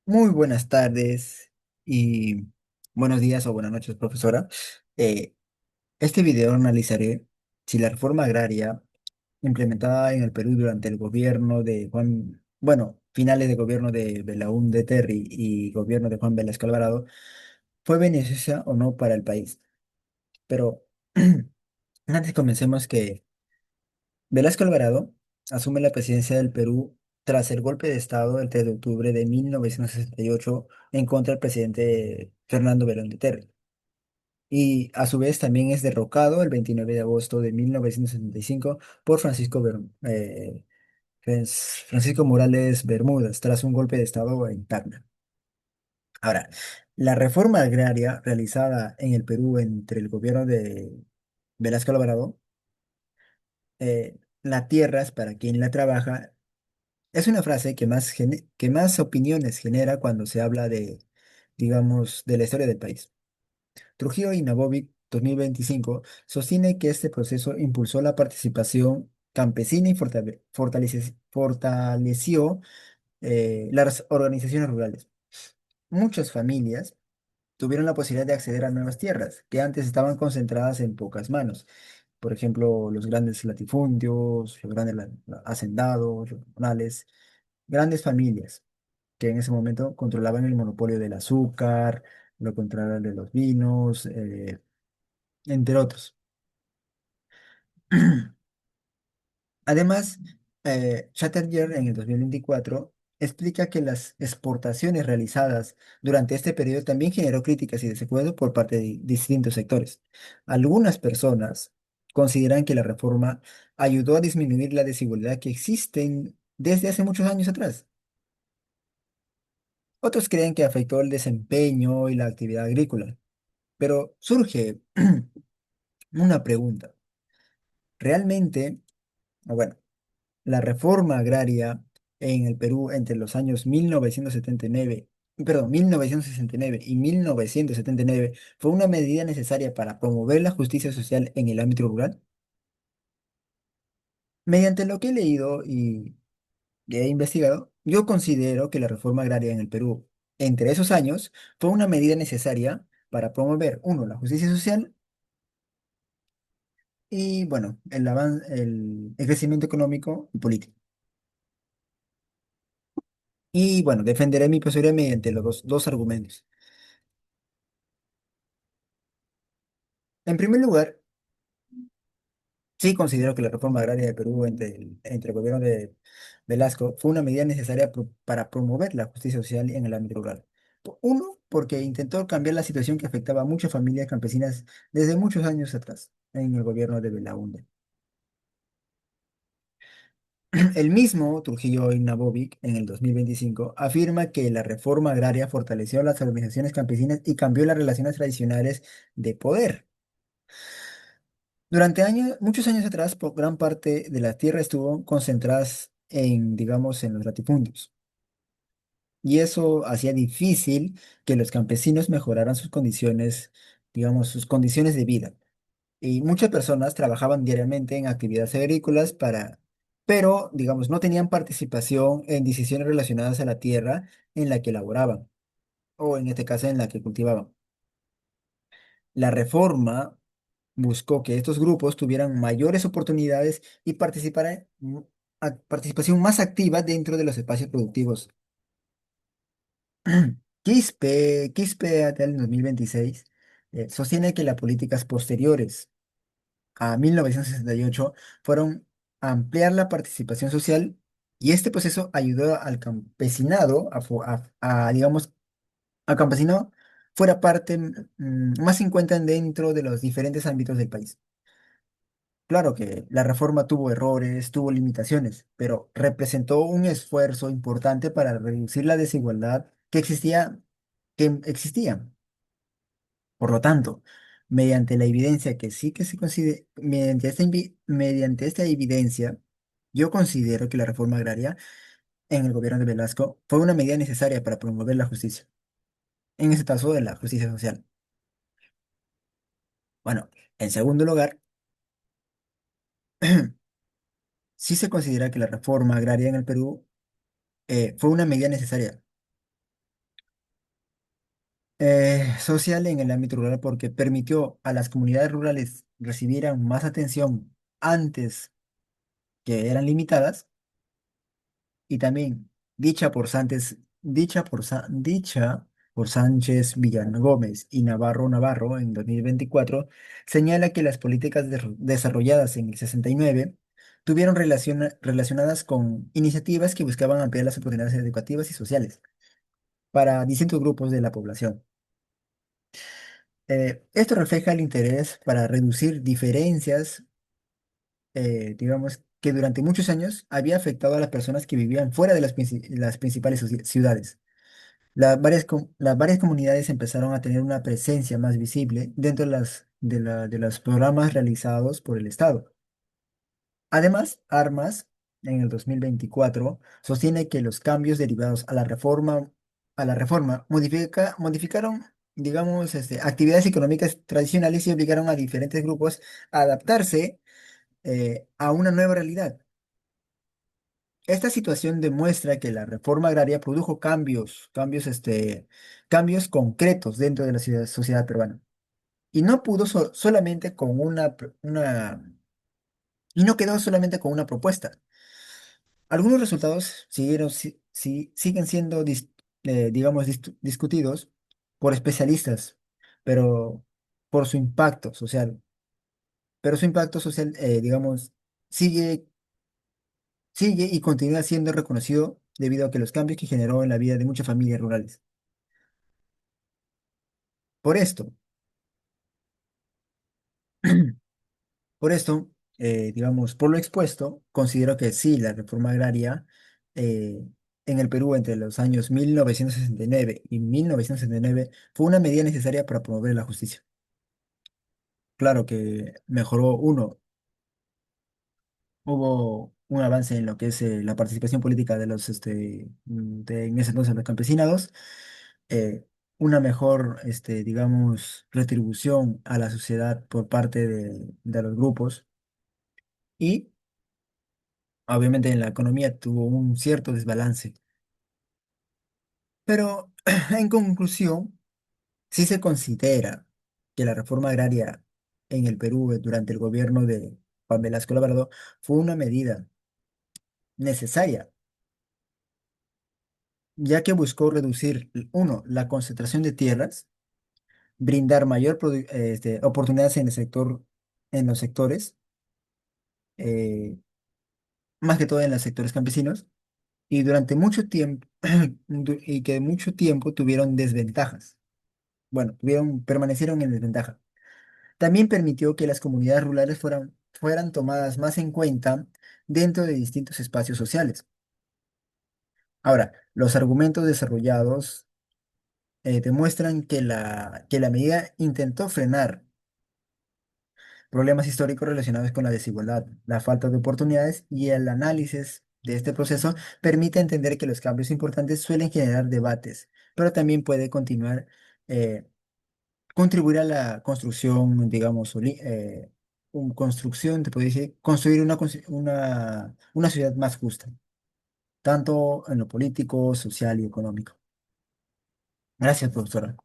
Muy buenas tardes y buenos días o buenas noches, profesora. Eh, este video analizaré si la reforma agraria implementada en el Perú durante el gobierno de finales de gobierno de Belaúnde Terry y gobierno de Juan Velasco Alvarado, fue beneficiosa o no para el país. Pero antes comencemos que Velasco Alvarado asume la presidencia del Perú tras el golpe de Estado el 3 de octubre de 1968 en contra del presidente Fernando Belón de Terry. Y a su vez también es derrocado el 29 de agosto de 1975 por Francisco Morales Bermúdez tras un golpe de Estado en Tacna. Ahora, la reforma agraria realizada en el Perú entre el gobierno de Velasco Alvarado, la tierra es para quien la trabaja. Es una frase que más opiniones genera cuando se habla de, digamos, de la historia del país. Trujillo y Nabovic 2025 sostiene que este proceso impulsó la participación campesina y fortaleció las organizaciones rurales. Muchas familias tuvieron la posibilidad de acceder a nuevas tierras que antes estaban concentradas en pocas manos. Por ejemplo, los grandes latifundios, los grandes hacendados, los rurales, grandes familias que en ese momento controlaban el monopolio del azúcar, lo controlaban de los vinos, entre otros. Además, Chatterjee en el 2024 explica que las exportaciones realizadas durante este periodo también generó críticas y desacuerdos por parte de distintos sectores. Algunas personas consideran que la reforma ayudó a disminuir la desigualdad que existen desde hace muchos años atrás. Otros creen que afectó el desempeño y la actividad agrícola. Pero surge una pregunta. ¿Realmente, bueno, la reforma agraria en el Perú entre los años 1979, perdón, 1969 y 1979 fue una medida necesaria para promover la justicia social en el ámbito rural? Mediante lo que he leído y he investigado, yo considero que la reforma agraria en el Perú entre esos años fue una medida necesaria para promover, uno, la justicia social y, bueno, el crecimiento económico y político. Y bueno, defenderé mi postura mediante los dos argumentos. En primer lugar, sí considero que la reforma agraria de Perú entre el gobierno de Velasco fue una medida necesaria para promover la justicia social en el ámbito rural. Uno, porque intentó cambiar la situación que afectaba a muchas familias campesinas desde muchos años atrás en el gobierno de Belaúnde. El mismo Trujillo Inabovic en el 2025 afirma que la reforma agraria fortaleció las organizaciones campesinas y cambió las relaciones tradicionales de poder. Durante muchos años atrás, gran parte de la tierra estuvo concentradas en, digamos, en los latifundios. Y eso hacía difícil que los campesinos mejoraran sus condiciones, digamos, sus condiciones de vida. Y muchas personas trabajaban diariamente en actividades agrícolas pero, digamos, no tenían participación en decisiones relacionadas a la tierra en la que laboraban, o en este caso en la que cultivaban. La reforma buscó que estos grupos tuvieran mayores oportunidades y participación más activa dentro de los espacios productivos. Quispe hasta el 2026 sostiene que las políticas posteriores a 1968 fueron ampliar la participación social y este proceso ayudó al campesinado digamos, al campesinado fuera parte más se encuentran dentro de los diferentes ámbitos del país. Claro que la reforma tuvo errores, tuvo limitaciones, pero representó un esfuerzo importante para reducir la desigualdad que existía. Por lo tanto, mediante la evidencia que sí que se considera, mediante esta evidencia, yo considero que la reforma agraria en el gobierno de Velasco fue una medida necesaria para promover la justicia, en este caso de la justicia social. Bueno, en segundo lugar, sí se considera que la reforma agraria en el Perú fue una medida necesaria. Social en el ámbito rural porque permitió a las comunidades rurales recibieran más atención antes que eran limitadas y también dicha por Sánchez Villagómez y Navarro en 2024 señala que las políticas desarrolladas en el 69 tuvieron relacionadas con iniciativas que buscaban ampliar las oportunidades educativas y sociales para distintos grupos de la población. Esto refleja el interés para reducir diferencias, digamos, que durante muchos años había afectado a las personas que vivían fuera de las principales ciudades. Las varias comunidades empezaron a tener una presencia más visible dentro de los programas realizados por el Estado. Además, Armas, en el 2024, sostiene que los cambios derivados a la reforma modificaron, digamos, actividades económicas tradicionales y obligaron a diferentes grupos a adaptarse a una nueva realidad. Esta situación demuestra que la reforma agraria produjo cambios concretos dentro de la sociedad peruana. Y no pudo solamente con y no quedó solamente con una propuesta. Algunos resultados siguen siendo, digamos, discutidos por especialistas, pero por su impacto social. Pero su impacto social, digamos, sigue, sigue y continúa siendo reconocido debido a que los cambios que generó en la vida de muchas familias rurales. Por esto, por esto, digamos, por lo expuesto, considero que sí, la reforma agraria eh, en el Perú entre los años 1969 y 1979 fue una medida necesaria para promover la justicia. Claro que mejoró hubo un avance en lo que es la participación política de en ese entonces los campesinados, eh, una mejor, digamos, retribución a la sociedad por parte de los grupos y obviamente en la economía tuvo un cierto desbalance. Pero en conclusión, sí se considera que la reforma agraria en el Perú durante el gobierno de Juan Velasco Alvarado fue una medida necesaria, ya que buscó reducir, uno, la concentración de tierras, brindar oportunidades en el sector, en los sectores, eh, más que todo en los sectores campesinos, y durante mucho tiempo, y que mucho tiempo tuvieron desventajas. Bueno, permanecieron en desventaja. También permitió que las comunidades rurales fueran tomadas más en cuenta dentro de distintos espacios sociales. Ahora, los argumentos desarrollados demuestran que la medida intentó frenar problemas históricos relacionados con la desigualdad, la falta de oportunidades y el análisis de este proceso permite entender que los cambios importantes suelen generar debates, pero también puede eh, contribuir a la construcción, digamos, construcción, te puedo decir, construir una ciudad más justa, tanto en lo político, social y económico. Gracias, profesora.